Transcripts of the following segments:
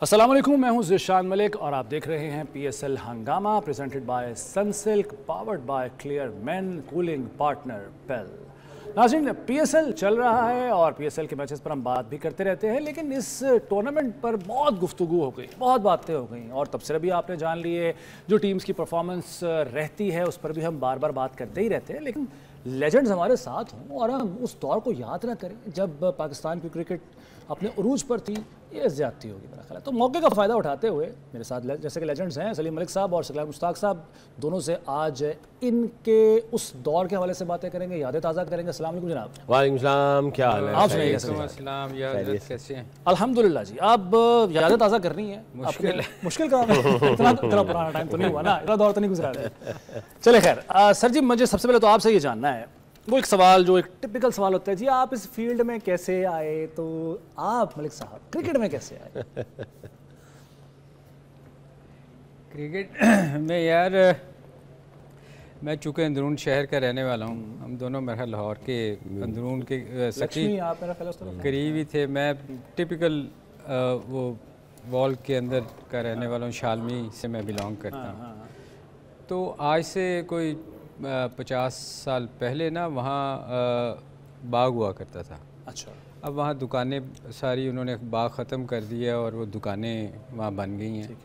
अस्सलाम वालेकुम, मैं हूं ज़िशान मलिक और आप देख रहे हैं PSL हंगामा presented by Sunsilk powered by Clear men cooling partner Pel. नाज़रीन, PSL चल रहा है और PSL के मैचेस पर हम बात भी करते रहते हैं, लेकिन इस टूर्नामेंट पर बहुत गुफ्तगू हो गई, बहुत बातें हो गई और तबसरे भी आपने जान लिए। जो टीम्स की परफॉर्मेंस रहती है उस पर भी हम बार बार बात करते ही रहते हैं, लेकिन लेजेंड्स हमारे साथ हों और हम उस दौर को याद ना करें जब पाकिस्तान की क्रिकेट अपने उरूज पर थी, ये ज़्यादती होगी मेरा ख्याल है। तो मौके का फ़ायदा उठाते हुए मेरे साथ जैसे कि लेजेंड्स हैं सलीम मलिक साहब और शकील मुश्ताक साहब, दोनों से आज इनके उस दौर के हवाले से बातें करेंगे, यादें ताज़ा करेंगे। अस्सलाम वालेकुम जनाब। वालेकुम सलाम, क्या हाल है? आप सुनाइए। कैसे हैं? अल्हम्दुलिल्लाह जी। अब यादें ताज़ा करनी है, मुश्किल काम है। इतना पुराना टाइम तो नहीं हुआ ना, इतना दौर तो नहीं गुजरा है। चले खैर, सर जी मुझे सबसे पहले तो आपसे ये जानना है, वो एक सवाल जो एक टिपिकल सवाल होता है जी, आप इस फील्ड में कैसे आए? तो आप मलिक साहब क्रिकेट में कैसे आए? क्रिकेट में यार, मैं चूँकि अंदरून शहर का रहने वाला हूँ, हम दोनों मेरा लाहौर के अंदरून के करीब ही थे। मैं टिपिकल वो वॉल के अंदर का रहने वाला हूँ, शालमी से मैं बिलोंग करता हूँ। तो आज से कोई 50 साल पहले ना वहाँ बाग हुआ करता था। अच्छा। अब वहाँ दुकानें सारी उन्होंने बाग ख़त्म कर दिया और वो दुकानें वहाँ बन गई हैं।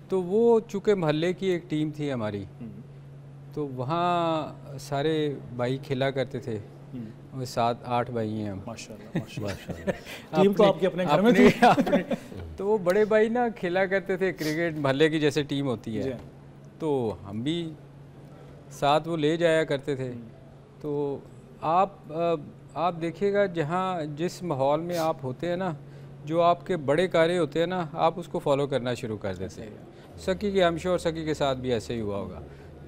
तो वो चूँकि मोहल्ले की एक टीम थी हमारी, तो वहाँ सारे भाई खेला करते थे। वो 7-8 भाई हैं हम। माशाल्लाह। टीम तो आपके अपने घर में थी। तो वो बड़े भाई ना खेला करते थे क्रिकेट, मोहल्ले की जैसे टीम होती है, तो हम भी साथ वो ले जाया करते थे। तो आप देखिएगा जहाँ जिस माहौल में आप होते हैं ना, जो आपके बड़े कार्य होते हैं ना, आप उसको फॉलो करना शुरू कर देते हैं। सकी के I'm sure सकी के साथ भी ऐसे ही हुआ होगा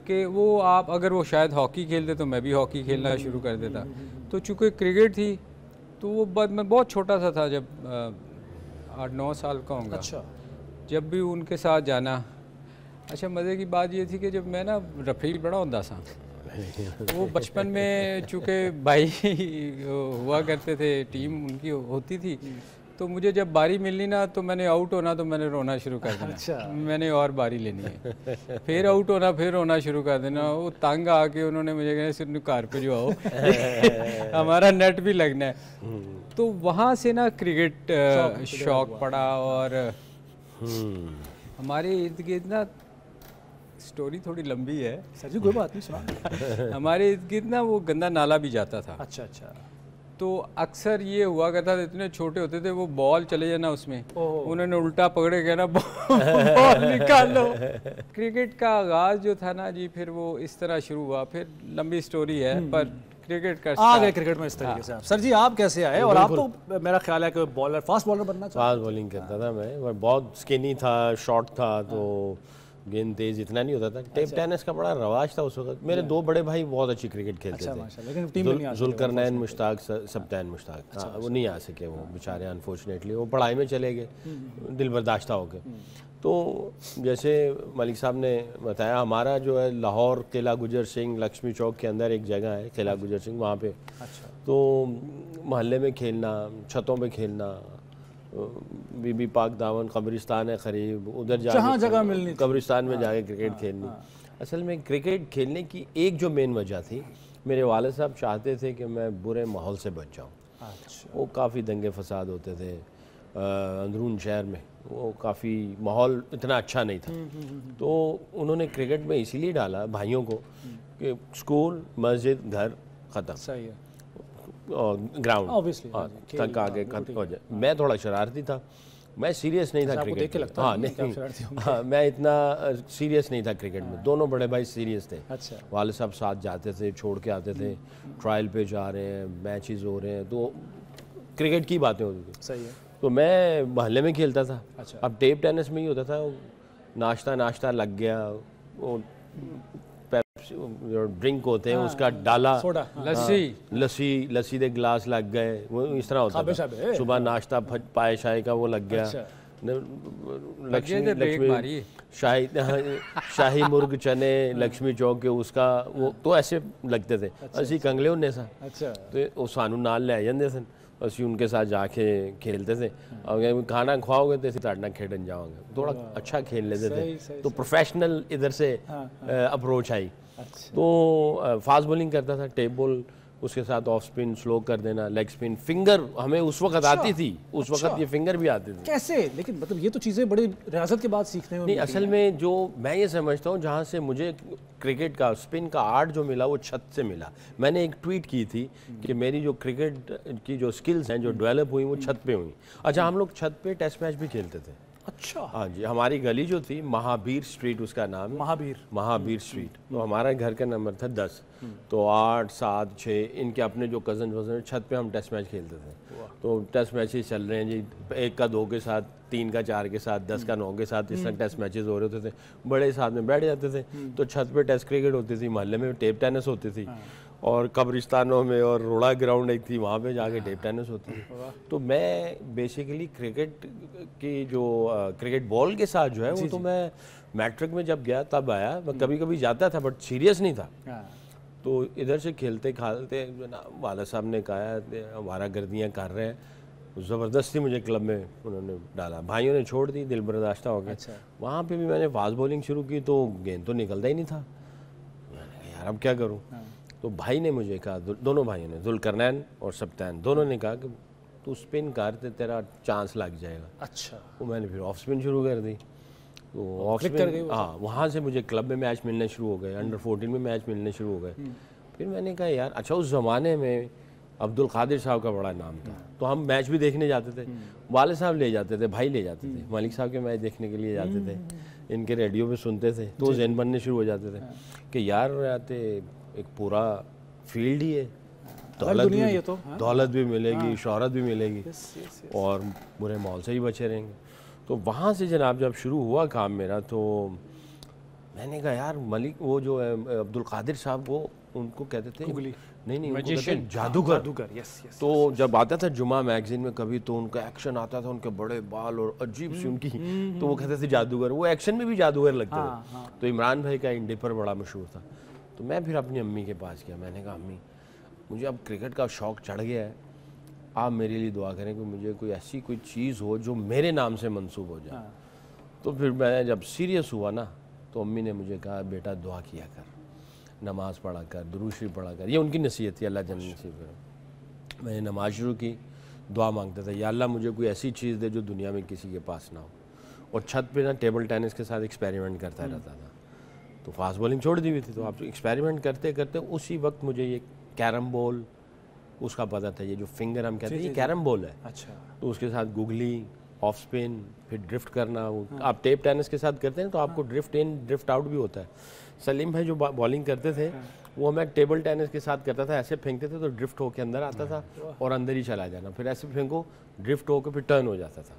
कि वो आप अगर वो शायद हॉकी खेलते तो मैं भी हॉकी खेलना शुरू कर देता। तो चूँकि क्रिकेट थी तो वो मैं बहुत छोटा सा था, जब 8-9 साल का होऊंगा। अच्छा। जब भी उनके साथ जाना। अच्छा, मज़े की बात ये थी कि जब मैं ना रफ़ील बड़ा होता था, वो बचपन में चूँकि भाई हुआ करते थे, टीम उनकी होती थी, तो मुझे जब बारी मिलनी ना, तो मैंने आउट होना तो मैंने रोना शुरू कर देना। अच्छा। मैंने और बारी लेनी है, फिर आउट होना, फिर रोना शुरू कर देना। वो तंग आके उन्होंने मुझे कहा सिर्फ कार पे जो आओ हमारा नेट भी लगना है। तो वहाँ से ना क्रिकेट शौक पड़ा। और हमारे इर्द गिर्द ना, स्टोरी थोड़ी लंबी है सर जी, कोई बात नहीं, सुना। हमारे इर्द गिर्द ना वो गंदा नाला भी जाता था। अच्छा अच्छा। तो अक्सर ये हुआ करता था, इतने छोटे होते थे, वो बॉल चले जाना उसमें, उन्होंने उल्टा पकड़े कहना बॉल निकालो। क्रिकेट का आगाज़ जो था ना जी, फिर वो इस तरह शुरू हुआ। फिर लंबी स्टोरी है, पर क्रिकेट का आ गए क्रिकेट में इस तरीके से। सर जी आप कैसे आए? और आप तो मेरा ख्याल है कि बॉलर, फास्ट बॉलर बनना चाहते? फास्ट बॉलिंग करता था मैं, बहुत स्किनी था, शॉर्ट था, तो गेंद तेज इतना नहीं होता था। टेप टेनिस का बड़ा रवाज था उस वक्त। मेरे दो बड़े भाई बहुत अच्छी क्रिकेट खेलते थे, जुल्करनैन मुश्ताक, सब्तैन मुश्ताक। वो नहीं आ सके, वो बेचारे अनफॉर्चुनेटली वो पढ़ाई में चले गए दिल बर्दाश्ता होकर। तो जैसे मलिक साहब ने बताया, हमारा जो है लाहौर किला गुजर सिंह लक्ष्मी चौक के अंदर एक जगह है किला गुजर सिंह, वहाँ पे। अच्छा। तो मोहल्ले में खेलना, छतों पे खेलना, बीबी पाक दामन कब्रिस्तान है करीब, उधर जहाँ जगह मिलनी, कब्रिस्तान में जाके क्रिकेट खेलनी। असल में क्रिकेट खेलने की एक जो मेन वजह थी, मेरे वालिद साहब चाहते थे कि मैं बुरे माहौल से बच जाऊँ। अच्छा। वो काफ़ी दंगे फसाद होते थे अंदरून शहर में, वो काफ़ी माहौल इतना अच्छा नहीं था। तो उन्होंने क्रिकेट में इसीलिए डाला भाइयों को कि स्कूल, मस्जिद, घर ख़त्म, सही है, ग्राउंड तक आगे खत्म हो जाए। मैं थोड़ा शरारती था, मैं सीरियस नहीं था क्रिकेट में। हाँ नहीं, हाँ मैं इतना सीरियस नहीं था क्रिकेट में। दोनों बड़े भाई सीरियस थे। अच्छा। वाले साहब साथ जाते थे, छोड़ के आते थे, ट्रायल पे जा रहे हैं, मैचेस हो रहे हैं, तो क्रिकेट की बातें होती थी। सही है। तो मैं मोहल्ले में खेलता था। अच्छा। अब टेप टेनिस में ही होता था, नाश्ता लग गया, वो जो ड्रिंक होते हैं उसका डाला, लस्सी दे गिलास लग गए, वो इस तरह होता था। सुबह नाश्ता पाए शाय का वो लग गया। लक्ष्मी शाही मुर्ग चने लक्ष्मी चौक के उसका वो तो ऐसे लगते थे। असी कंगले होने सा तो सानू नाल ले जाते सन, असी उनके साथ जाके खेलते थे और खाना खुआओगे तो ताड़ना खेडन जाओगे, थोड़ा अच्छा खेल लेते थे। तो प्रोफेशनल इधर से अप्रोच आई। तो फास्ट बॉलिंग करता था, टेप बॉल, उसके साथ ऑफ स्पिन स्लो कर देना, लेग स्पिन, फिंगर हमें उस वक्त आती थी, उस वक्त ये फिंगर भी आती थी। कैसे? लेकिन मतलब ये तो चीज़ें बड़ी रियासत के बाद सीखने में नहीं, असल में जो मैं ये समझता हूँ जहाँ से मुझे क्रिकेट का स्पिन का आर्ट जो मिला वो छत से मिला। मैंने एक ट्वीट की थी कि मेरी जो क्रिकेट की जो स्किल्स हैं जो डेवलप हुई वो छत पे हुई। अच्छा, हम लोग छत पे टेस्ट मैच भी खेलते थे। अच्छा, हाँ जी, हमारी गली जो थी महावीर स्ट्रीट उसका नाम है, महावीर स्ट्रीट। तो हमारा घर का नंबर था 10, तो 8, 7, 6 इनके अपने जो कजन वजन छत पे हम टेस्ट मैच खेलते थे। तो टेस्ट मैचेस चल रहे हैं जी, 1 का 2 के साथ, 3 का 4 के साथ, 10 का 9 के साथ, इस तरह टेस्ट मैचेस हो रहे होते थे। बड़े साथ में बैठ जाते थे। तो छत पे टेस्ट क्रिकेट होती थी, मोहल्ले में टेप टेनिस होती थी, और कब्रिस्तानों में और रोड़ा ग्राउंड एक थी वहाँ पे जाके टेप टेनिस होती थी। तो मैं बेसिकली क्रिकेट की जो क्रिकेट बॉल के साथ जो है वो तो मैं मैट्रिक में जब गया तब आया। मैं कभी कभी जाता था बट सीरियस नहीं था। तो इधर से खेलते खालते वाला साहब ने कहा हमारा गर्दियाँ कर रहे हैं, ज़बरदस्ती मुझे क्लब में उन्होंने डाला। भाइयों ने छोड़ दी, दिल बर्दाश्ता हो गया। वहाँ पे भी मैंने फास्ट बॉलिंग शुरू की तो गेंद तो निकलता ही नहीं था। मैंने कहा यार अब क्या करूँ। तो भाई ने मुझे कहा, दोनों भाइयों ने, जुल्करनैन और सब्तैन, दोनों ने कहा कि तू स्पिन कर ते तेरा चांस लग जाएगा। अच्छा, तो मैंने फिर ऑफ स्पिन शुरू कर दी। तो ऑफ स्पिन, हाँ, वहाँ से मुझे क्लब में मैच मिलने शुरू हो गए, अंडर 14 में मैच मिलने शुरू हो गए। फिर मैंने कहा यार अच्छा, उस ज़माने में अब्दुल कादिर साहब का बड़ा नाम था, तो हम मैच भी देखने जाते थे। वाले साहब ले जाते थे, भाई ले जाते थे, मलिक साहब के मैच देखने के लिए जाते थे, इनके रेडियो पे सुनते थे। तो ज़हन बनने शुरू हो जाते थे कि यार आते एक पूरा फील्ड ही है, दौलत भी मिलेगी, शोहरत भी मिलेगी, और बुरे माहौल से ही बचे रहेंगे। तो वहाँ से जनाब जब शुरू हुआ काम मेरा, तो मैंने कहा यार मलिक, वो जो है अब्दुल कादिर साहब, वो उनको कहते थे नहीं उनको कहते जादूगर। तो जब आता था जुमा मैगजीन में कभी, तो उनका एक्शन आता था, उनके बड़े बाल और अजीब सी उनकी, तो वो कहते थे जादूगर। वो एक्शन में भी जादूगर लगते थे। तो इमरान भाई का इंडी पर बड़ा मशहूर था। तो मैं फिर अपनी अम्मी के पास गया, मैंने कहा अम्मी मुझे अब क्रिकेट का शौक़ चढ़ गया है, आप मेरे लिए दुआ करें कि मुझे कोई ऐसी कोई चीज़ हो जो मेरे नाम से मंसूब हो जाए। तो फिर मैं जब सीरियस हुआ ना, तो अम्मी ने मुझे कहा बेटा दुआ किया कर, नमाज़ पढ़ा कर, दुरूद शरीफ पढ़ा कर। ये उनकी नसीहत थी, अल्लाह जन्नत नसीब करे। मैंने नमाज शुरू की, दुआ मांगता था, या अल्लाह मुझे कोई ऐसी चीज़ दे जो दुनिया में किसी के पास ना हो। और छत पे ना टेबल टेनिस के साथ एक्सपेरिमेंट करता रहता था। तो फास्ट बॉलिंग छोड़ दी हुई थी, तो आप एक्सपेरिमेंट करते करते उसी वक्त मुझे ये कैरम बॉल उसका पता था, ये जो फिंगर हम कहते हैं ये कैरम बॉल है। अच्छा, तो उसके साथ गुगली, ऑफ स्पिन, फिर ड्रिफ्ट करना। आप टेप टेनिस के साथ करते हैं तो आपको ड्रिफ्ट इन ड्रिफ्ट आउट भी होता है। सलीम भाई जो बॉलिंग करते थे वो मैं टेबल टेनिस के साथ करता था, ऐसे फेंकते थे तो ड्रिफ्ट होके अंदर आता था और अंदर ही चला जाना, फिर ऐसे फेंको ड्रिफ्ट होकर फिर टर्न हो जाता था।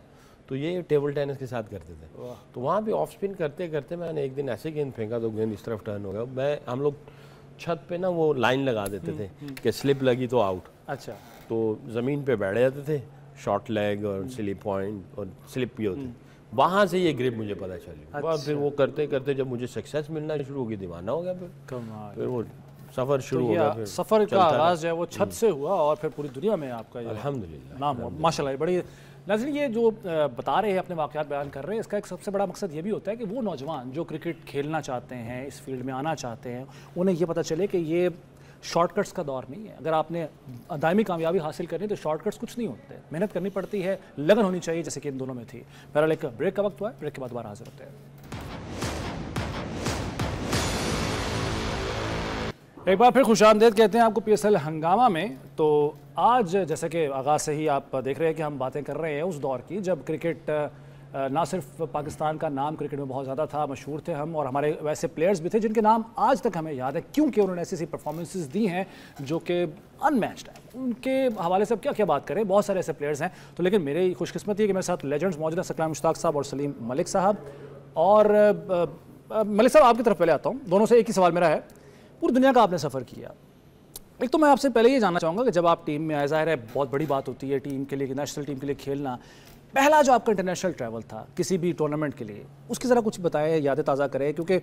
तो ये टेबल टेनिस के साथ करते थे। तो वहाँ भी ऑफ स्पिन करते करते मैंने एक दिन ऐसे गेंद फेंका तो गेंद इस तरफ टर्न हो गया। हम लोग छत पे ना वो लाइन लगा देते थे कि स्लिप लगी तो आउट। अच्छा, तो ज़मीन पे बैठ जाते थे, शॉर्ट लेग और स्लिप पॉइंट और स्लिप भी होते। वहाँ से ये ग्रिप मुझे पता चली। अच्छा। फिर वो करते करते जब मुझे सक्सेस मिलना शुरू हो गई, दीवाना हो गया। फिर वो सफ़र शुरू हो गया। फिर सफ़र का आगाज़ है वो छत से हुआ और फिर पूरी दुनिया में आपका अल्हम्दुलिल्लाह नाम हुआ, माशाल्लाह। बड़ी नाज़रीन, ये जो बता रहे हैं, अपने वाक़यात बयान कर रहे हैं, इसका एक सबसे बड़ा मकसद ये भी होता है कि वो नौजवान जो क्रिकेट खेलना चाहते हैं, इस फील्ड में आना चाहते हैं, उन्हें ये पता चले कि ये शॉर्टकट्स का दौर नहीं है। अगर आपने दायमी कामयाबी हासिल करनी तो शॉर्टकट्स कुछ नहीं होते, मेहनत करनी पड़ती है, लगन होनी चाहिए, जैसे कि इन दोनों में थी। बहरहाल एक ब्रेक का वक्त हुआ है, ब्रेक के बाद दोबारा हाजिर होते हैं। एक बार फिर खुशामदीद कहते हैं आपको PSL हंगामा में। तो आज जैसे कि आगाज़ से ही आप देख रहे हैं कि हम बातें कर रहे हैं उस दौर की जब क्रिकेट ना सिर्फ पाकिस्तान का नाम क्रिकेट में बहुत ज़्यादा था, मशहूर थे हम, और हमारे वैसे प्लेयर्स भी थे जिनके नाम आज तक हमें याद है क्योंकि उन्होंने ऐसी ऐसी परफॉर्मेंसेस दी हैं जो कि अनमैच्ड है। उनके हवाले से अब क्या क्या बात करें, बहुत सारे ऐसे प्लेयर्स हैं। तो लेकिन मेरी खुशकिस्मती है कि मेरे साथ लेजेंड्स मौजूद हैं, सकलाम मुश्ताक साहब और सलीम मलिक साहब। और मलिक साहब आपकी तरफ पहले आता हूँ, दोनों से एक ही सवाल मेरा है। पूरी दुनिया का आपने सफ़र किया, एक तो मैं आपसे पहले ये जानना चाहूँगा कि जब आप टीम में आए, ज़ाहिर है बहुत बड़ी बात होती है टीम के लिए, नेशनल टीम के लिए खेलना, पहला जो आपका इंटरनेशनल ट्रैवल था किसी भी टूर्नामेंट के लिए, उसकी ज़रा कुछ बताएं, यादें ताज़ा करें, क्योंकि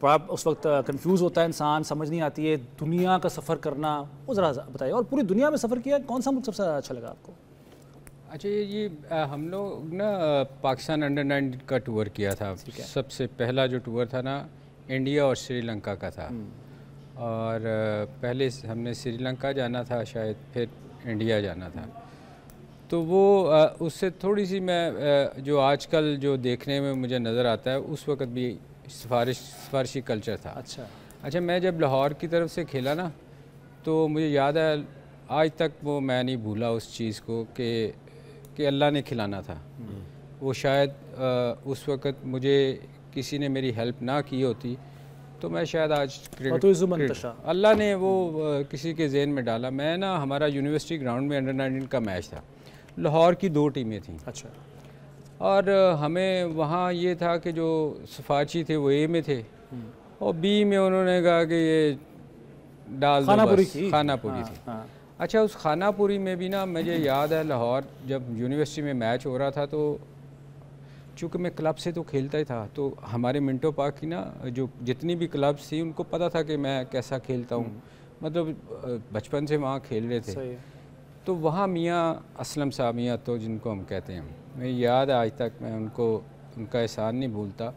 बड़ा उस वक्त कंफ्यूज होता है इंसान, समझ नहीं आती है दुनिया का सफ़र करना, वो ज़रा बताइए। और पूरी दुनिया में सफ़र किया, कौन सा मुल्क सबसे अच्छा लगा आपको? अच्छा, ये हम लोग ना पाकिस्तान अंडर 19 का टूर किया था। सबसे पहला जो टूर था ना, इंडिया और श्रीलंका का था। और पहले हमने श्रीलंका जाना था शायद, फिर इंडिया जाना था। तो वो उससे थोड़ी सी मैं जो आजकल जो देखने में मुझे नज़र आता है, उस वक्त भी सिफारिशी कल्चर था। अच्छा, मैं जब लाहौर की तरफ से खेला ना, तो मुझे याद है आज तक वो मैं नहीं भूला उस चीज़ को कि अल्लाह ने खिलाना था। वो शायद उस वक़्त मुझे किसी ने मेरी हेल्प ना की होती तो मैं शायद आज अल्लाह ने वो किसी के ज़हन में डाला। मैं ना, हमारा यूनिवर्सिटी ग्राउंड में अंडर 19 का मैच था, लाहौर की 2 टीमें थीं। अच्छा। और हमें वहाँ ये था कि जो सिफारशी थे वो ए में थे और बी में उन्होंने कहा कि ये डाल दो, खानापुरी थी। अच्छा, उस खानापुरी में भी ना मुझे याद है लाहौर जब यूनिवर्सिटी में मैच हो रहा था, तो चूँकि मैं क्लब से तो खेलता ही था, तो हमारे मिंटो पार्क की ना जो जितनी भी क्लब्स थी उनको पता था कि मैं कैसा खेलता हूँ, मतलब बचपन से वहाँ खेल रहे थे। तो वहाँ मियाँ असलम साहब, मियाँ तो जिनको हम कहते हैं, मैं याद है आज तक मैं उनका एहसान नहीं भूलता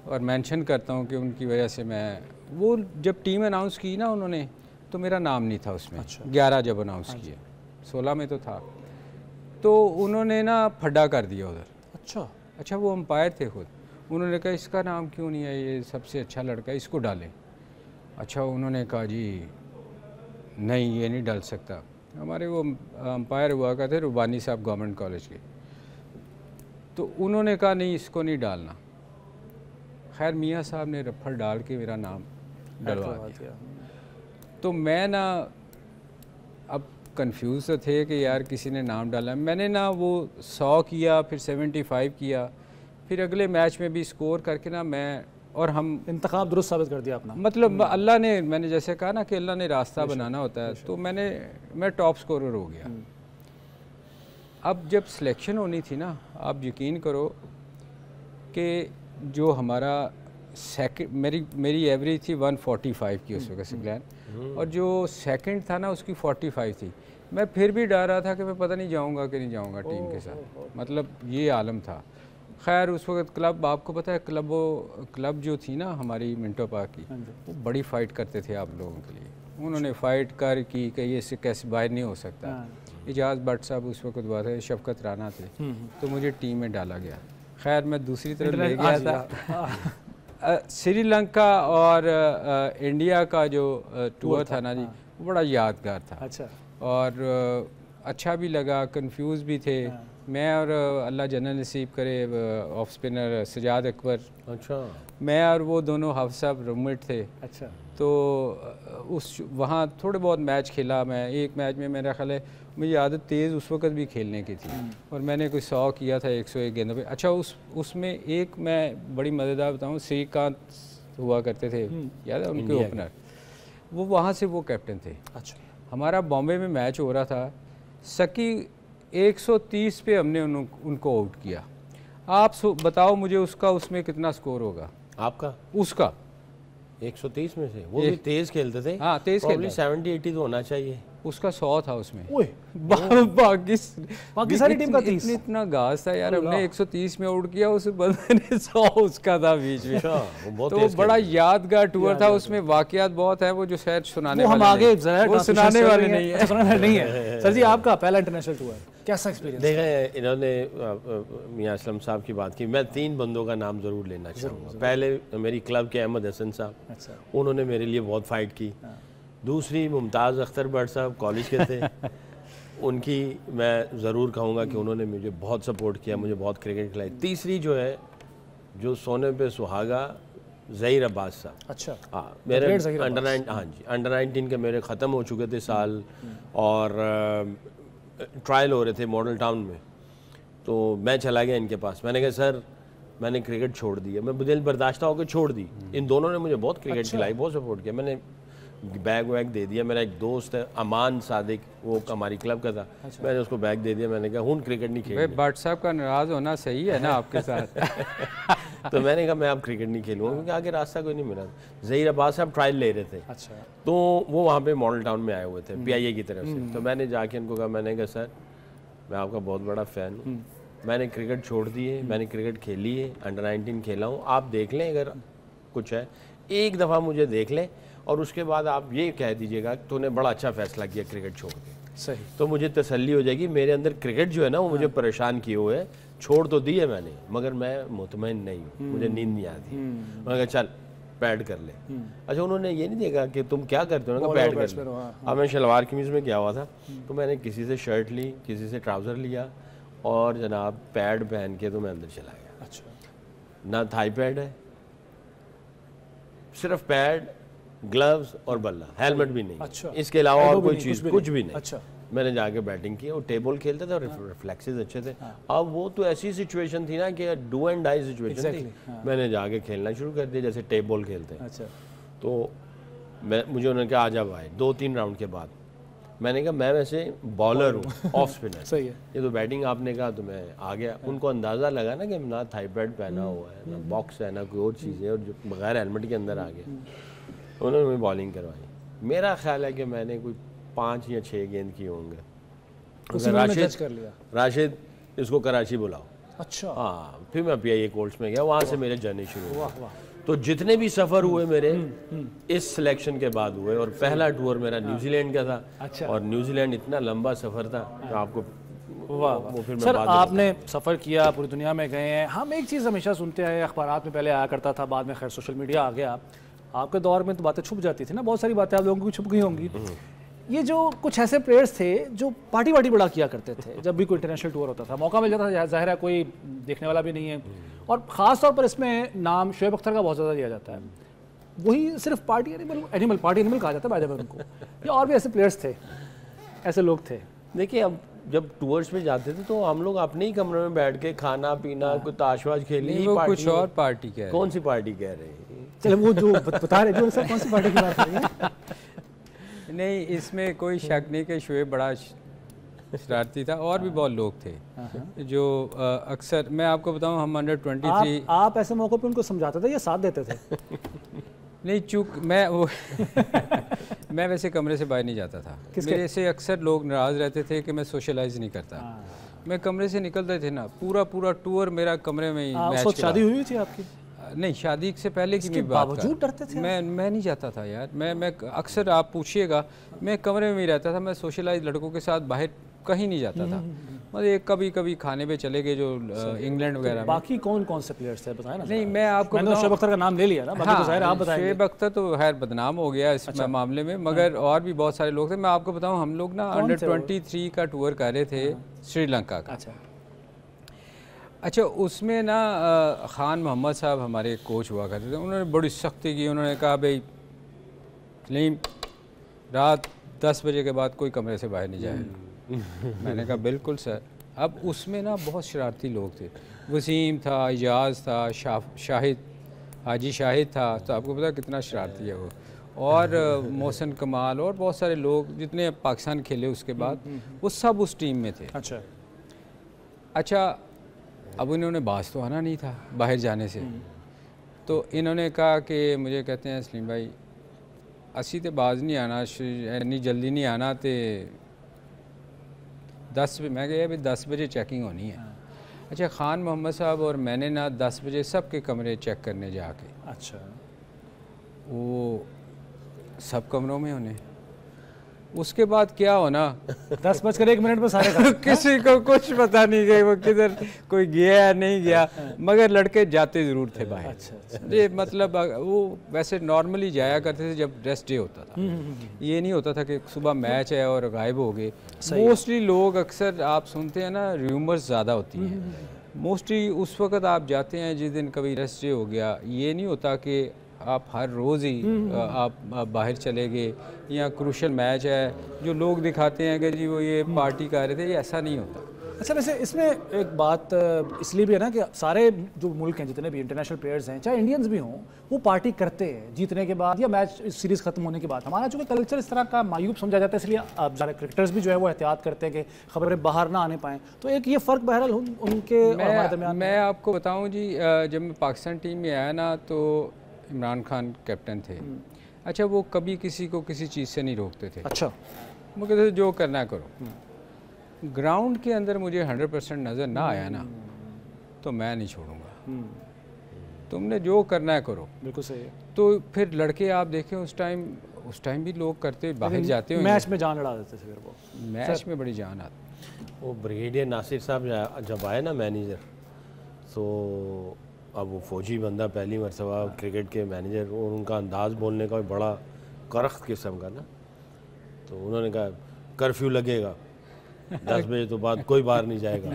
और मेंशन करता हूँ कि उनकी वजह से मैं, वो जब टीम अनाउंस की ना उन्होंने, तो मेरा नाम नहीं था उसमें। अच्छा। 11 जब अनाउंस किया, 16 में तो था, तो उन्होंने ना फड्डा कर दिया उधर। अच्छा, वो अंपायर थे खुद, उन्होंने कहा इसका नाम क्यों नहीं है, ये सबसे अच्छा लड़का है, इसको डालें। अच्छा, उन्होंने कहा जी नहीं, ये नहीं डाल सकता। हमारे वो अंपायर हुआ करते थे रुबानी साहब गवर्नमेंट कॉलेज के, तो उन्होंने कहा नहीं, इसको नहीं डालना। खैर मियाँ साहब ने रफड़ डाल के मेरा नाम डलवा दिया। तो मैं ना अब कंफ्यूज तो थे कि यार किसी ने नाम डाला। मैंने ना वो 100 किया, फिर 75 किया, फिर अगले मैच में भी स्कोर करके ना मैं और हम इंतखाब दुरुस्त साबित कर दिया अपना। मतलब अल्लाह ने, मैंने जैसे कहा ना कि अल्लाह ने रास्ता बनाना होता है, तो मैं टॉप स्कोरर हो गया। अब जब सिलेक्शन होनी थी ना, आप यकीन करो कि जो हमारा मेरी एवरेज थी 145 की उस वक्त सिग्लैन, और जो सेकंड था ना उसकी 45 थी। मैं फिर भी डर रहा था कि मैं पता नहीं जाऊंगा कि नहीं जाऊंगा टीम के साथ, मतलब ये आलम था। खैर उस वक्त क्लब, आपको पता है क्लब जो थी ना हमारी मिंटो पार्क की, वो बड़ी फ़ाइट करते थे आप लोगों के लिए। उन्होंने फ़ाइट कर की कि ये से कैसे बाहर नहीं हो सकता। इजाज़ भट्ट साहब उस वक्त हुआ थे, शफकत राना थे, तो मुझे टीम में डाला गया। खैर मैं दूसरी तरफ ले गया था। श्रीलंका और इंडिया का जो टूर था ना जी, वो बड़ा यादगार था। अच्छा। और अच्छा भी लगा, कंफ्यूज भी थे। मैं और अल्लाह जन्नत नसीब करे ऑफ स्पिनर सजाद अकबर, अच्छा, मैं और वो दोनों हाफ साहब रूममेट थे। अच्छा। तो वहाँ थोड़े बहुत मैच खेला मैं। एक मैच में मेरा ख्याल है मुझे आदत तेज़ उस वक्त भी खेलने की थी, और मैंने कोई 100 किया था 101 गेंदों पे। अच्छा, उसमें एक मैं बड़ी मज़ेदार बताऊँ, श्रीकांत हुआ करते थे, याद है उनके ओपनर, वो वहाँ से वो कैप्टन थे। अच्छा। हमारा बॉम्बे में मैच हो रहा था, सकी 130 पे हमने उनको आउट किया। आप बताओ मुझे उसका उसमें कितना स्कोर होगा आपका? उसका 130 में से वो भी तेज खेलते थे। हाँ, तेज खेलते, 70-80 तो होना चाहिए। उसका 100 था उसमें। पाकिस्तानी टीम का 30 इतना घास था यार, हमने 130 में आउट किया, उस बंदे ने 100 उसका था बीच में। तो बड़ा यादगार टूर था, उसमें वाकयात बहुत है, वो जो शायद सुनाने वाले नहीं है। सर जी, आपका पहला इंटरनेशनल टूर कैसा एक्सपीरियंस? देखें, इन्होंने मियां असलम साहब की बात की, मैं 3 बंदों का नाम ज़रूर लेना चाहूँगा। पहले मेरी क्लब के अहमद हसन साहब, उन्होंने मेरे लिए बहुत फ़ाइट की। दूसरी मुमताज़ अख्तर भट्ट साहब कॉलेज के थे, उनकी मैं ज़रूर कहूँगा कि उन्होंने मुझे बहुत सपोर्ट किया, मुझे बहुत क्रिकेट खिलाई। तीसरी जो है, जो सोने पे सुहागा, ज़हीर अब्बास साहब। अच्छा। हाँ, मेरे अंडर 19 के मेरे ख़त्म हो चुके थे साल, और ट्रायल हो रहे थे मॉडल टाउन में, तो मैं चला गया इनके पास। मैंने कहा सर, मैंने क्रिकेट छोड़ दी है, मैं दिल बर्दाश्त होकर छोड़ दी। इन दोनों ने मुझे बहुत क्रिकेट खिलाई, बहुत सपोर्ट किया। मैंने बैग वैग दे दिया। मेरा एक दोस्त है अमान सादिक, वो हमारी क्लब का था। अच्छा। मैंने उसको बैग दे दिया, मैंने कहा हूँ क्रिकेट नहीं खेल। भट्ट साहब का नाराज़ होना सही है ना आपके साथ। तो मैंने कहा मैं अब क्रिकेट नहीं खेलूँगा क्योंकि आगे रास्ता कोई नहीं मिला। ज़हीर अब्बास साहब ट्रायल ले रहे थे। अच्छा। तो वो वहाँ पे मॉडल टाउन में आए हुए थे PIA की तरफ से। तो मैंने जाके उनको कहा, मैंने कहा सर मैं आपका बहुत बड़ा फ़ैन हूँ, मैंने क्रिकेट छोड़ दी है, मैंने क्रिकेट खेली है, अंडर 19 खेला हूँ, आप देख लें अगर कुछ है, एक दफ़ा मुझे देख लें और उसके बाद आप ये कह दीजिएगा तूने बड़ा अच्छा फैसला किया क्रिकेट छोड़ के। सही। तो मुझे तसल्ली हो जाएगी, मेरे अंदर क्रिकेट जो है ना वो मुझे परेशान किए हुए है, छोड़ तो दी है मैंने मगर मैं मुतमईन नहीं हूँ, मुझे नींद नहीं आती। मैंने कहा चल पैड कर ले। अच्छा, उन्होंने ये नहीं देखा कि तुम क्या करते हो ना, पैड कर ले। अब मैं शलवार कमीज़ में क्या हुआ था, तो मैंने किसी से शर्ट ली, किसी से ट्राउज़र लिया और जनाब पैड पहन के तो मैं अंदर चला गया। अच्छा। ना थाई पैड है, सिर्फ पैड, ग्लव्स और बल्ला, हेलमेट भी नहीं। अच्छा। इसके अलावा और कोई चीज़ कुछ भी नहीं। अच्छा। मैंने जाके बैटिंग की और टेबल खेलते थे और रिफ्लेक्सेस अच्छे थे। अब वो तो ऐसी सिचुएशन थी ना कि डू एंड डाई सिचुएशन थी। मैंने जाके खेलना शुरू कर दिया जैसे टेबल खेलते हैं। अच्छा। तो मुझे उन्होंने कहा आ जा भाई, 2-3 राउंड के बाद मैंने कहा मैं वैसे बॉलर हूँ, ऑफ स्पिनर। सही है। ये तो बैटिंग आपने कहा तो मैं आ गया। उनको अंदाज़ा लगा ना कि ना थाई पैड पहना हुआ है, ना बॉक्स है, ना कोई और चीज़ है और जो बगैर हेलमेट के अंदर आ गया। उन्होंने मुझे बॉलिंग करवाई। मेरा ख्याल है कि मैंने कोई 5 या 6 गेंद किए होंगे। राशिद इसको कराची बुलाओ। अच्छा। हाँ, फिर मैं PIA कोर्ट्स में गया, वहाँ से मेरे जर्नी शुरू हुआ। तो जितने भी सफ़र हुए मेरे इस सिलेक्शन के बाद हुए और पहला टूर मेरा न्यूजीलैंड का था। अच्छा। और न्यूजीलैंड इतना लंबा सफ़र था कि आपको वो फिर सर आपने सफ़र किया, पूरी दुनिया में गए हैं। हम एक चीज़ हमेशा सुनते हैं, अखबारात में पहले आया करता था, बाद में खैर सोशल मीडिया आ गया। आपके दौर में तो बातें छुप जाती थी ना, बहुत सारी बातें आप लोगों की छुप गई होंगी। ये जो कुछ ऐसे प्लेयर्स थे जो पार्टी बड़ा किया करते थे जब भी कोई इंटरनेशनल टूर होता था, मौका मिल जाता था, जाहिर है कोई देखने वाला भी नहीं है, और ख़ास तौर पर इसमें नाम शोएब अख्तर का बहुत ज़्यादा लिया जाता है। वही सिर्फ पार्टी एनिमल पार्टी एनिमल कहा जाता है बाय उनको, या और भी ऐसे प्लेयर्स थे, ऐसे लोग थे। देखिए, अब जब टूर्स पे जाते थे तो हम लोग अपने ही कमरे में बैठ के खाना पीना, कोई ताशवाज खेली, कुछ और पार्टी कह रहे। कौन सी पार्टी कह रहे हैं? चलो वो जो बता रहे जो सर कौन सी पार्टी की बात कर रहे हैं? नहीं, इसमें कोई शक नहीं कि शोएब बड़ा शरारती था, और भी बहुत लोग थे जो अक्सर, मैं आपको बताऊं, हम अंडर 23 आप ऐसे मौक़ों पे उनको समझाते थे या साथ देते थे? नहीं, चूक मैं वो मैं वैसे कमरे से बाहर नहीं जाता था। मेरे से अक्सर लोग नाराज़ रहते थे कि मैं सोशलाइज नहीं करता। मैं कमरे से निकलते थे ना, पूरा टूर मेरा कमरे में ही मैच। शादी हुई थी आपकी? नहीं, शादी से पहले की भी बात बावजूद डरते थे? मैं नहीं जाता था यार। मैं अक्सर, आप पूछिएगा, मैं कमरे में ही रहता था। मैं सोशलाइज लड़कों के साथ बाहर कहीं नहीं जाता था। मतलब कभी खाने पे चले गए जो इंग्लैंड वगैरह। बाकी कौन से प्लेयर्स थे बताएं ना। नहीं, मैं आपको शोएब अख्तर का नाम ले लिया ना, बाकी तो ज़ाहिर आप बताएंगे। शोएब अख्तर तो खैर बदनाम हो गया इस मामले में, मगर और भी बहुत सारे लोग थे। मैं आपको बताऊं, हम लोग ना अंडर 23 का टूर कर रहे थे श्रीलंका का। अच्छा, उसमें ना खान मोहम्मद साहब हमारे कोच हुआ करते थे। उन्होंने बड़ी सख्ती की। उन्होंने कहा भाई सलीम, रात 10 बजे के बाद कोई कमरे से बाहर नहीं जाए। मैंने कहा बिल्कुल सर। अब उसमें ना बहुत शरारती लोग थे। वसीम था, इजाज़ था, शाहिद, हाजी शाहिद था। तो आपको पता कितना शरारती है वो, और मोहसिन कमाल और बहुत सारे लोग जितने पाकिस्तान खेले उसके बाद, वो सब उस टीम में थे। अच्छा, अब इन्होंने बाज तो आना नहीं था बाहर जाने से, तो इन्होंने कहा कि मुझे कहते हैं सलीम भाई असी तो बाज नहीं आना, इन्नी जल्दी नहीं आना, तो 10 मैं गया भाई 10 बजे चेकिंग होनी है। अच्छा, खान मोहम्मद साहब और मैंने ना 10 बजे सबके कमरे चेक करने जाके, अच्छा वो सब कमरों में होने। उसके बाद क्या होना 10:01 पर सारे किसी को कुछ पता नहीं कि वो किधर कोई गया या नहीं गया, मगर लड़के जाते ज़रूर थे बाहर। अच्छा। ये मतलब वो वैसे नॉर्मली जाया करते थे जब रेस्ट डे होता था। ये नहीं होता था कि सुबह मैच है और गायब हो गए। मोस्टली लोग अक्सर आप सुनते हैं ना, र्यूमर्स ज़्यादा होती हैं। मोस्टली उस वक्त आप जाते हैं जिस दिन कभी रेस्ट डे हो गया। ये नहीं होता कि आप हर रोज़ ही आप बाहर चले गए या क्रूशल मैच है जो लोग दिखाते हैं कि जी वो ये पार्टी कर रहे थे, ये ऐसा नहीं होता। अच्छा, वैसे इसमें एक बात इसलिए भी है ना कि सारे जो मुल्क हैं, जितने भी इंटरनेशनल प्लेयर्स हैं, चाहे इंडियंस भी हों, वो पार्टी करते हैं जीतने के बाद या मैच सीरीज़ खत्म होने के बाद। हमारा जो कल्चर इस तरह का मायूब समझा जाता है, इसलिए अब ज़्यादा क्रिकेटर्स भी जो है वो एहतियात करते हैं कि खबरें बाहर ना आने पाएँ। तो एक ये फ़र्क बहरहाल उनके और हमारे दरमियान। मैं आपको बताऊँ जी, जब मैं पाकिस्तान टीम में आया ना तो इमरान खान कैप्टन थे। अच्छा, वो कभी किसी को किसी चीज़ से नहीं रोकते थे। अच्छा, वो कहते थे जो करना करो। ग्राउंड के अंदर मुझे 100% नज़र ना आया ना तो मैं नहीं छोड़ूंगा, तुमने जो करना है करो। बिल्कुल सही है। तो फिर लड़के आप देखें उस टाइम भी लोग करते बाहर जाते हैं, मैच में जान लड़ा देते थे। फिर वो मैच में बड़ी जान आती। वो ब्रिगेडियर नासिर साहब जब आए ना मैनेजर, तो अब वो फौजी बंदा पहली मरतबा क्रिकेट के मैनेजर, और उनका अंदाज़ बोलने का बड़ा करख्त किस्म का ना, तो उन्होंने कहा कर्फ्यू लगेगा 10 बजे तो बाद कोई बाहर नहीं जाएगा।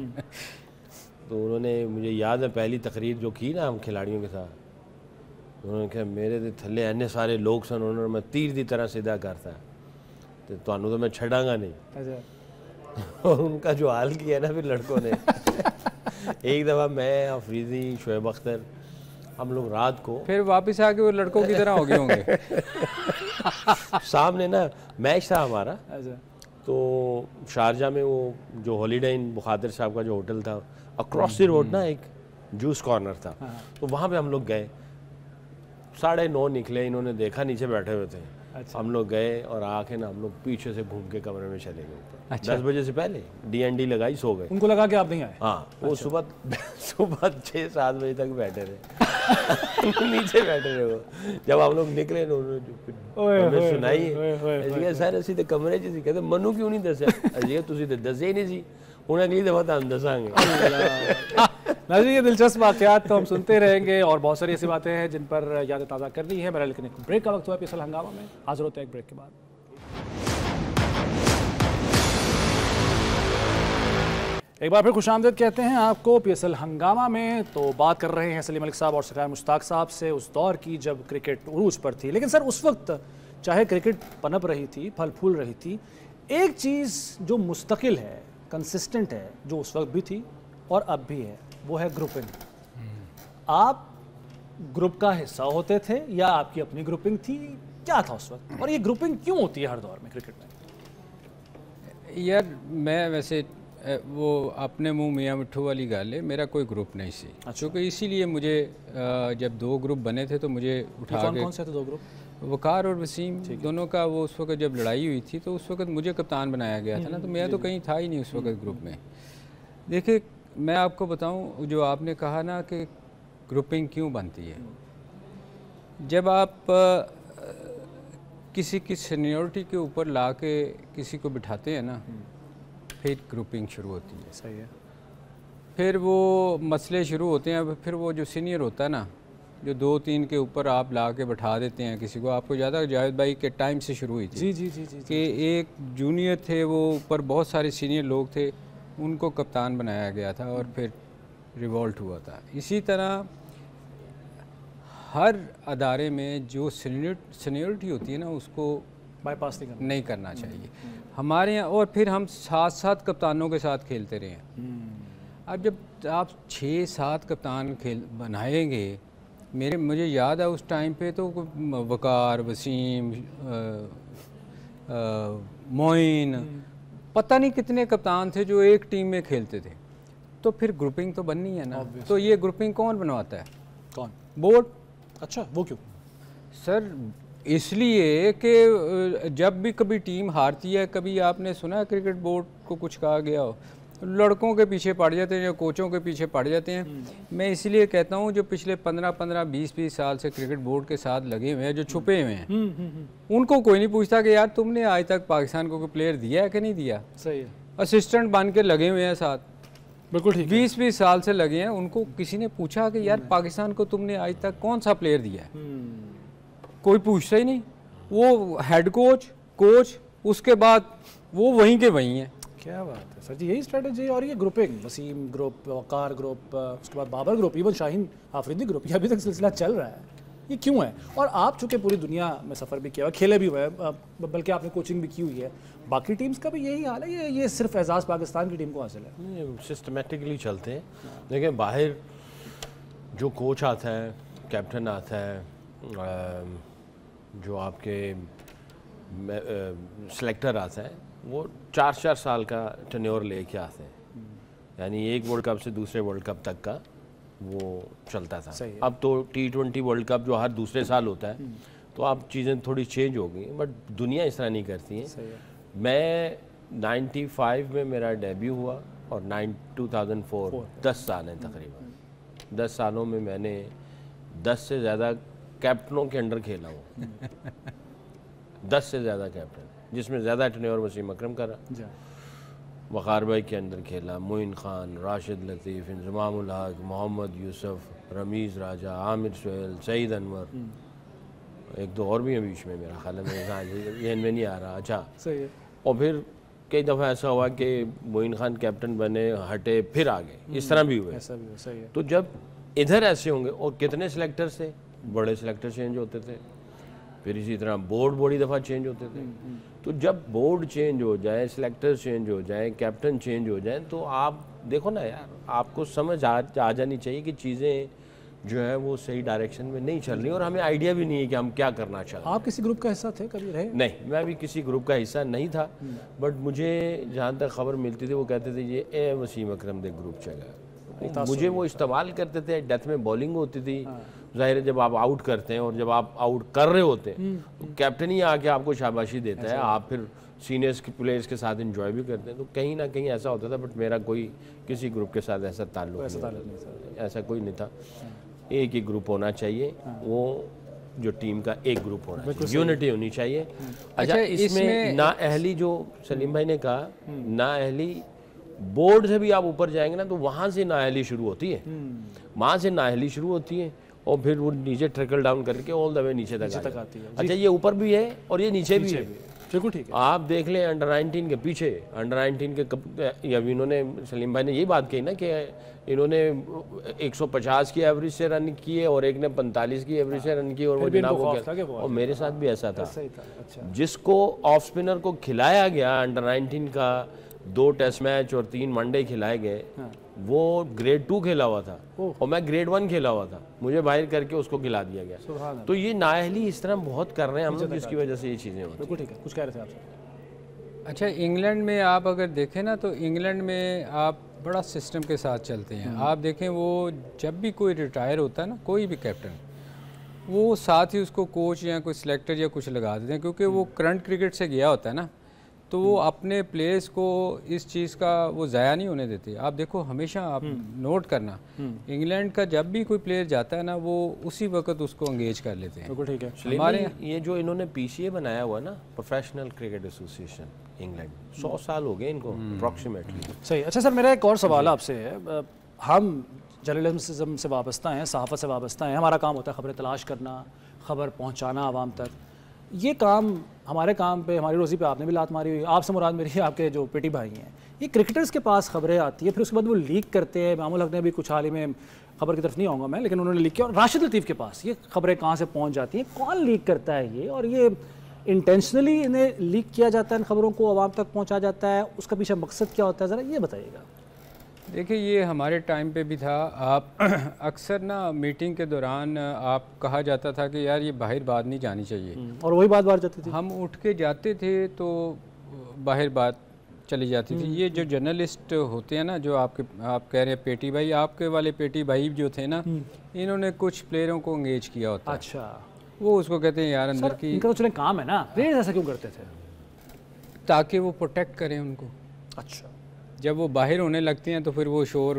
तो उन्होंने, मुझे याद है पहली तकरीर जो की ना हम खिलाड़ियों के साथ, उन्होंने कहा मेरे तो थल्ले इन्ने सारे लोग सन, उन्होंने मैं तीर की तरह सीधा करता तो थानू तो मैं छड़ांगा नहीं। और उनका जो हाल किया ना फिर लड़कों ने एक दफ़ा मैं, अफरीदी, शोएब अख्तर, हम लोग रात को फिर वापस आके वो लड़कों की तरह हो गए होंगे। सामने ना मैच था हमारा, तो शारजा में वो जो हॉलीडे इन बुखातर साहब का जो होटल था, अक्रॉस द रोड ना एक जूस कॉर्नर था, तो वहाँ पे हम लोग गए। 9:30 निकले, इन्होंने देखा नीचे बैठे हुए थे। अच्छा। हम लोग गए और आके ना हम लोग पीछे से घूम के कमरे में चले गए। अच्छा। 10 बजे से पहले DND लगाई, सो गए। उनको लगा कि आप नहीं आए? हाँ। अच्छा। वो सुबह 6-7 बजे तक बैठे रहे नीचे बैठे रहे वो। जब हम लोग निकले ना उन्होंने सुनाई, सर असी तो कमरे च कहते मनु क्यों नहीं दसिया, अजी तुसी तो दसे ही नहीं सी, हुण अगली दफा तुहानू दसांगे। नाज़रीन, ये दिलचस्प वाक़यात तो हम सुनते रहेंगे और बहुत सारी ऐसी बातें हैं जिन पर यादें ताज़ा करनी है मेरा, लेकिन एक ब्रेक का वक्त हुआ PSL हंगामा में। हाजिर होते हैं एक ब्रेक के बाद। एक बार फिर खुशामदीद कहते हैं आपको PSL हंगामा में। तो बात कर रहे हैं सलीम मलिक साहब और सराय मुश्ताक साहब से उस दौर की जब क्रिकेट उरूज पर थी। लेकिन सर, उस वक्त चाहे क्रिकेट पनप रही थी, फल फूल रही थी, एक चीज़ जो मुस्तकिल है, कंसिस्टेंट है, जो उस वक्त भी थी और अब भी है, वो है ग्रुपिंग। आप ग्रुप का हिस्सा होते थे या आपकी अपनी ग्रुपिंग थी, क्या था उस वक्त, और ये ग्रुपिंग क्यों होती है हर दौर में क्रिकेट में? यार मैं वैसे वो अपने मुंह मियाँ मिट्ठू वाली गाल है, मेरा कोई ग्रुप नहीं सी। क्योंकि इसीलिए मुझे जब 2 ग्रुप बने थे तो मुझे उठा के, कौन से थे 2 ग्रुप? वकार और वसीम दोनों का, वो उस वक्त जब लड़ाई हुई थी तो उस वक्त मुझे कप्तान बनाया गया था ना, तो मैं तो कहीं था ही नहीं उस वक्त ग्रुप में। देखिए, मैं आपको बताऊं, जो आपने कहा ना कि ग्रुपिंग क्यों बनती है, जब आप किसी की सीनियरिटी के ऊपर ला के किसी को बिठाते हैं ना, फिर ग्रुपिंग शुरू होती है। सही है। फिर वो मसले शुरू होते हैं। फिर वो जो सीनियर होता है ना, जो 2-3 के ऊपर आप ला के बैठा देते हैं किसी को। आपको ज़्यादा जावेद भाई के टाइम से शुरू हुई थी। जी जी जी जी, कि एक जूनियर थे, वो ऊपर बहुत सारे सीनियर लोग थे, उनको कप्तान बनाया गया था और फिर रिवॉल्ट हुआ था। इसी तरह हर अदारे में जो सीनियरिटी होती है ना, उसको बाईपास नहीं करना चाहिए हमारे यहाँ। और फिर हम 7-7 कप्तानों के साथ खेलते रहे हैं। अब जब आप 6-7 कप्तान बनाएंगे, मुझे याद है उस टाइम पे तो वकार, वसीम, मोइन, पता नहीं कितने कप्तान थे जो एक टीम में खेलते थे। तो फिर ग्रुपिंग तो बननी है ना। तो ये ग्रुपिंग कौन बनवाता है? कौन? बोर्ड। अच्छा, वो क्यों? सर इसलिए कि जब भी कभी टीम हारती है, कभी आपने सुना है क्रिकेट बोर्ड को कुछ कहा गया हो, लड़कों के पीछे पड़ जाते हैं या कोचों के पीछे पड़ जाते हैं। मैं इसलिए कहता हूँ जो पिछले 15-15, 20-20 साल से क्रिकेट बोर्ड के साथ लगे हुए हैं, जो छुपे हुए हैं, उनको कोई नहीं पूछता कि यार तुमने आज तक पाकिस्तान को कोई प्लेयर दिया है कि नहीं दिया। सही है। असिस्टेंट बन के लगे हुए हैं साथ, बिल्कुल ठीक। 20-20 साल से लगे हैं। उनको किसी ने पूछा कि यार पाकिस्तान को तुमने आज तक कौन सा प्लेयर दिया है? कोई पूछता ही नहीं। वो हेड कोच, उसके बाद वो वहीं के वहीं हैं। क्या बात है सर जी, यही स्ट्रेटजी। और ये grouping, Wasim group, Waqar group, उसके बाद Babar group, even Shaheen Afridi group, ये अभी तक सिलसिला चल रहा है। ये क्यों है? और आप चूँकि पूरी दुनिया में सफ़र भी किया हुआ, खेले भी हुए हैं, बल्कि आपने कोचिंग भी की हुई है, बाकी टीम्स का भी यही हाल है, ये सिर्फ एजाज़ पाकिस्तान की टीम को हासिल है? सिस्टमेटिकली चलते हैं। देखिए बाहर जो कोच आता है, कैप्टन आता है, जो आपके सेलेक्टर आता है, वो 4-4 साल का टेन्योर लेके आते हैं, यानी एक वर्ल्ड कप से दूसरे वर्ल्ड कप तक का वो चलता था। अब तो T20 वर्ल्ड कप जो हर दूसरे साल होता है, तो अब चीज़ें थोड़ी चेंज हो गई, बट दुनिया इस तरह नहीं करती है। मैं 95 में मेरा डेब्यू हुआ और 2004 10 साल हैं तकरीबन। 10 सालों में मैंने 10 से ज़्यादा कैप्टनों के अंडर खेला हूँ। 10 से ज़्यादा कैप्टन, जिसमें ज़्यादा टेन्योर वसीम अकरम करा, वक़ार भाई के अंदर खेला, मोइन खान, राशिद लतीफ़, इंज़मामुल हक, मोहम्मद यूसुफ, रमीज़ राजा, आमिर सुहेल, सईद अनवर, एक दो और भी हैं बीच में, मेरा ख्याल है ये इनमें नहीं आ रहा। अच्छा सही है। और फिर कई दफ़ा ऐसा हुआ कि मोइन खान कैप्टन बने, हटे, फिर आ गए, इस तरह भी हुए। ऐसा भी सही है। तो जब इधर ऐसे होंगे, और कितने सेलेक्टर्स थे, बड़े सेलेक्टर चेंज होते थे, फिर इसी तरह बोर्ड बड़ी दफ़ा चेंज होते थे। तो जब बोर्ड चेंज हो जाए, सेलेक्टर चेंज हो जाए, कैप्टन चेंज हो जाए, तो आप देखो ना यार, आपको समझ आ जानी चाहिए कि चीज़ें जो है वो सही डायरेक्शन में नहीं चल रही, और हमें आइडिया भी नहीं है कि हम क्या करना चाहते हैं। आप किसी ग्रुप का हिस्सा थे, कभी रहे? नहीं, मैं भी किसी ग्रुप का हिस्सा नहीं था, बट मुझे जहाँ तक खबर मिलती थी वो कहते थे ये ए वसीम अकरम दे ग्रुप चलेगा। मुझे वो इस्तेमाल करते थे, डेथ में बॉलिंग होती थी। जाहिर है जब आप आउट करते हैं और जब आप आउट कर रहे होते हैं तो कैप्टन ही आके आपको शाबाशी देता है, आप फिर सीनियर्स के प्लेयर्स के साथ एंजॉय भी करते हैं। तो कहीं ना कहीं ऐसा होता था, बट मेरा कोई किसी ग्रुप के साथ ऐसा ताल्लुक नहीं, ऐसा कोई नहीं था। एक ही ग्रुप होना चाहिए, वो जो टीम का एक ग्रुप होना चाहिए, यूनिटी होनी चाहिए। अच्छा, इसमें नाअहली जो सलीम भाई ने कहा, नाअहली बोर्ड से भी आप ऊपर जाएंगे ना तो वहाँ से नाअहली शुरू होती है, वहाँ से नाअहली शुरू होती है और फिर वो नीचे ट्रिकल डाउन करके ऑल द वे नीचे तक आती है। अच्छा, ये ऊपर भी है और ये नीचे भी है। बिल्कुल ठीक है। आप देख लें अंडर 19 के पीछे, अंडर 19 के या इन्होंने सलीम भाई ने यही बात कही ना कि इन्होंने 150 की एवरेज से रन किए और एक ने 45 की एवरेज से रन किए, और वो जनाब और मेरे साथ भी ऐसा था। जिसको ऑफ स्पिनर को खिलाया गया अंडर 19 का 2 टेस्ट मैच और 3 वनडे खिलाए गए, वो ग्रेड 2 खेला हुआ था और मैं ग्रेड 1 खेला हुआ था, मुझे बाहर करके उसको खिला दिया गया। तो ये नाअहली इस तरह बहुत कर रहे हैं हम लोग, जिसकी वजह से ये चीज़ें होती हैं। बिल्कुल ठीक है, कुछ कह रहे थे आप? अच्छा, इंग्लैंड में आप अगर देखें ना तो इंग्लैंड में आप बड़ा सिस्टम के साथ चलते हैं। आप देखें वो जब भी कोई रिटायर होता है ना, कोई भी कैप्टन, वो साथ ही उसको कोच या कोई सिलेक्टर या कुछ लगा देते हैं, क्योंकि वो करंट क्रिकेट से गया होता है ना, तो वो अपने प्लेयर्स को इस चीज़ का वो ज़ाया नहीं होने देते। आप देखो हमेशा आप नोट करना, इंग्लैंड का जब भी कोई प्लेयर जाता है ना, वो उसी वक्त उसको एंगेज कर लेते हैं। बिल्कुल ठीक है। हमारे ये जो इन्होंने PCA बनाया हुआ ना, प्रोफेशनल क्रिकेट एसोसिएशन इंग्लैंड, 100 साल हो गए इनको अप्रॉक्सीमेटली। सही। अच्छा सर, मेरा एक और सवाल आपसे है। हम जर्नलिज्म से वाबस्ता हैं, सहाफ़त से वाबस्ता हैं, हमारा काम होता है खबरें तलाश करना, खबर पहुँचाना आवाम तक। ये काम, हमारे काम पे, हमारी रोज़ी पे आपने भी लात मारी हुई। आपसे मुराद मेरी आपके जो पेटी भाई हैं, ये क्रिकेटर्स के पास खबरें आती है, फिर उसके बाद वो लीक करते हैं। मामूल हक ने भी कुछ हाल ही में, खबर की तरफ नहीं आऊँगा मैं, लेकिन उन्होंने लीक किया। और राशिद लतीफ़ के पास ये खबरें कहाँ से पहुँच जाती हैं, कौन लीक करता है ये, और ये इंटेंशनली इन्हें लीक किया जाता है, इन खबरों को आवाम तक पहुँचा जाता है, उसका पीछे मकसद क्या होता है, ज़रा ये बताइएगा। देखिए, ये हमारे टाइम पे भी था। आप अक्सर ना मीटिंग के दौरान आप कहा जाता था कि यार ये बाहर बात नहीं जानी चाहिए, और वही बात बाहर जाती थी। हम उठ के जाते थे तो बाहर बात चली जाती थी। ये जो जर्नलिस्ट होते हैं ना, जो आप कह रहे हैं पेटी भाई, आपके वाले पेटी भाई जो थे ना, इन्होंने कुछ प्लेयरों को एंगेज किया होता है। अच्छा, वो उसको कहते हैं यार अंदर की, इनका तो चले काम है ना, प्लेयर्स ऐसा क्यों करते थे? ताकि वो प्रोटेक्ट करें उनको। अच्छा, जब वो बाहर होने लगते हैं तो फिर वो शोर,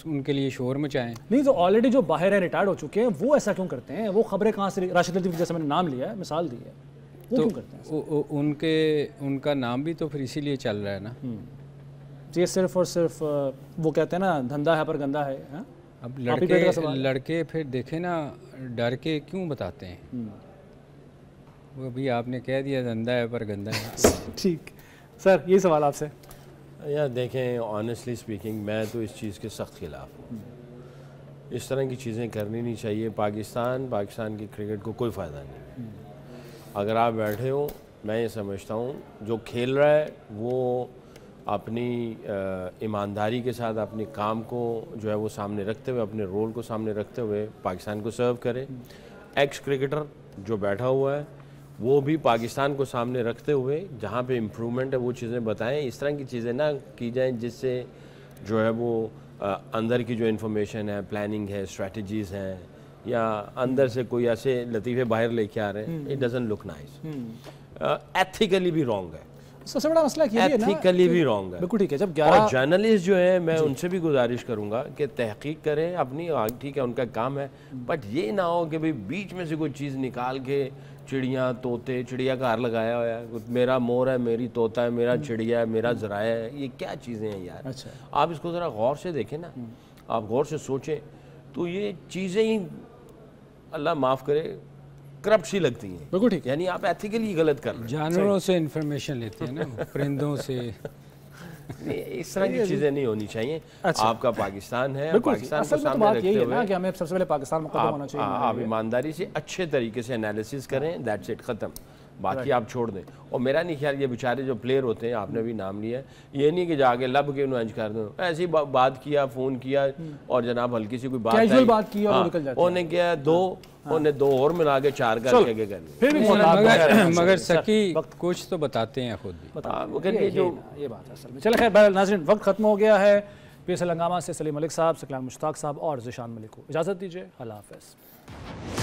उनके लिए शोर मचाएं। नहीं, तो ऑलरेडी जो बाहर है, रिटायर्ड हो चुके हैं, वो ऐसा क्यों करते हैं? वो खबरें कहाँ से, राशिद लतीफ़ जैसे मैंने नाम लिया है, मिसाल दी है, वो क्यों करते हैं? उनका नाम भी तो फिर इसीलिए चल रहा है ना। ये सिर्फ और सिर्फ वो कहते हैं ना, धंधा है पर गंदा है, हा? अब लड़के फिर देखे ना, डर के क्यों बताते हैं? वो भी आपने कह दिया धंधा है पर गंदा है। ठीक सर, ये सवाल आपसे। यार देखें, ऑनेस्टली स्पीकिंग, मैं तो इस चीज़ के सख्त खिलाफ हूँ। इस तरह की चीज़ें करनी नहीं चाहिए। पाकिस्तान की क्रिकेट को कोई फ़ायदा नहीं। अगर आप बैठे हो, मैं ये समझता हूँ जो खेल रहा है वो अपनी ईमानदारी के साथ अपने काम को जो है वो सामने रखते हुए, अपने रोल को सामने रखते हुए पाकिस्तान को सर्व करे। एक्स क्रिकेटर जो बैठा हुआ है वो भी पाकिस्तान को सामने रखते हुए जहाँ पे इम्प्रूवमेंट है वो चीज़ें बताएं। इस तरह की चीज़ें ना की जाएं जिससे जो है वो अंदर की जो इन्फॉर्मेशन है, प्लानिंग है, स्ट्रेटजीज़ हैं, या अंदर से कोई ऐसे लतीफ़े बाहर लेके आ रहे हैं, it doesn't look nice. Ethically भी रॉन्ग है, सबसे बड़ा मसला ये है ना, एथिकली भी रॉन्ग है। बिल्कुल ठीक है। जब 11 और जर्नलिस्ट जो है मैं उनसे भी गुजारिश करूंगा कि तहकीक करें अपनी, ठीक है उनका काम है, बट ये ना हो कि भाई बीच में से कोई चीज़ निकाल के चिड़िया तोते, चिड़िया का हार लगाया हुआ है, मेरा मोर है, मेरी तोता है, मेरा चिड़िया है, मेरा ज़राया है, ये क्या चीज़ें हैं यार। अच्छा, आप इसको ज़रा गौर से देखें ना, आप गौर से सोचें तो ये चीज़ें ही अल्लाह माफ़ करे करप्ट सी लगती हैं। बिल्कुल ठीक, यानी आप एथिकली गलत कर रहे हैं। जानवरों से इन्फॉर्मेशन लेते हैं ना, परिंदों से। इस तरह की चीज़ें नहीं होनी चाहिए। अच्छा। आपका पाकिस्तान है, पाकिस्तान को सामने रखते हुए कि हमें सबसे पहले पाकिस्तान मुकद्दम होना चाहिए। आप ईमानदारी से अच्छे तरीके से एनालिसिस करें, दैट्स इट, ख़त्म, बाकी आप छोड़ दें। और मेरा नहीं ख्याल ये बेचारे जो प्लेयर होते हैं, आपने भी नाम लिया है, ये नहीं कि जाके लब के उन्हें कर दो, ऐसी बात किया, फ़ोन किया और जनाब हल्की सी कोई बात कैजुअल बात की और निकल जाती है। उन्हें क्या उन्हें 2 और मिला के 4 करके कर लिया। फिर भी मगर सकी कुछ तो बताते हैं खुद भी। ये बात है असल में। चलो खैर नाज़रीन, वक्त खत्म हो गया है। PSL हंगामा से सलीम मलिक साहब, सकलान मुश्ताक साहब और ज़िशान मलिक को इजाज़त दीजिए। अल्लाह हाफ़िज़।